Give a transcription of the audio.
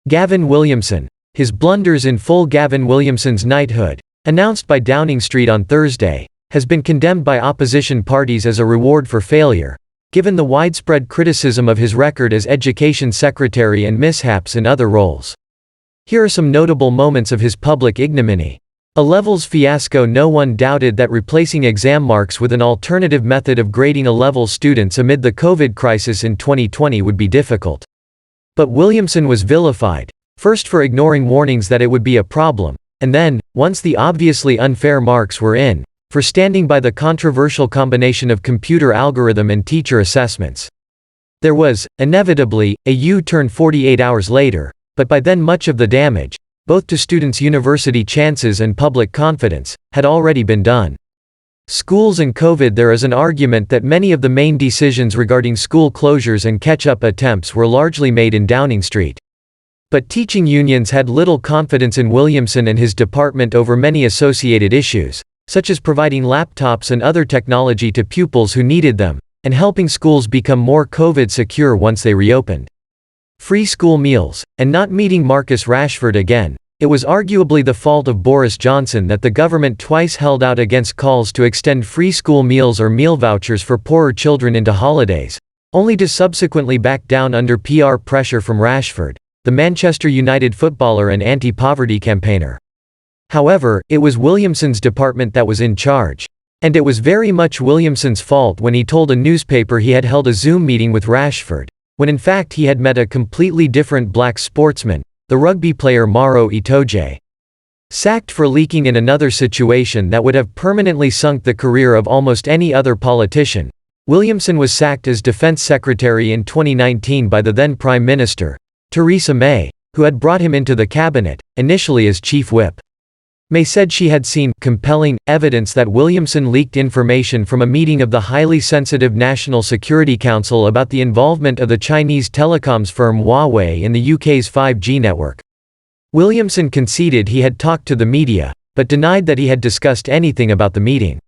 Gavin Williamson. His blunders in full. Gavin Williamson's knighthood, announced by Downing Street on Thursday, has been condemned by opposition parties as a reward for failure, given the widespread criticism of his record as Education Secretary and mishaps in other roles. Here are some notable moments of his public ignominy. A levels fiasco. No one doubted that replacing exam marks with an alternative method of grading A-level students amid the COVID crisis in 2020 would be difficult. But Williamson was vilified, first for ignoring warnings that it would be a problem, and then, once the obviously unfair marks were in, for standing by the controversial combination of computer algorithm and teacher assessments. There was, inevitably, a U-turn 48 hours later, but by then much of the damage, both to students' university chances and public confidence, had already been done. Schools and COVID. There is an argument that many of the main decisions regarding school closures and catch-up attempts were largely made in Downing Street. But teaching unions had little confidence in Williamson and his department over many associated issues, such as providing laptops and other technology to pupils who needed them, and helping schools become more COVID secure once they reopened. Free school meals, and not meeting Marcus Rashford again. It was arguably the fault of Boris Johnson that the government twice held out against calls to extend free school meals or meal vouchers for poorer children into holidays, only to subsequently back down under PR pressure from Rashford, the Manchester United footballer and anti-poverty campaigner. However, it was Williamson's department that was in charge. And it was very much Williamson's fault when he told a newspaper he had held a Zoom meeting with Rashford, when in fact he had met a completely different black sportsman, the rugby player Maro Itoje. Sacked for leaking in another situation that would have permanently sunk the career of almost any other politician, Williamson was sacked as Defense Secretary in 2019 by the then Prime Minister, Theresa May, who had brought him into the cabinet, initially as Chief Whip. May said she had seen compelling evidence that Williamson leaked information from a meeting of the highly sensitive National Security Council about the involvement of the Chinese telecoms firm Huawei in the UK's 5G network. Williamson conceded he had talked to the media, but denied that he had discussed anything about the meeting.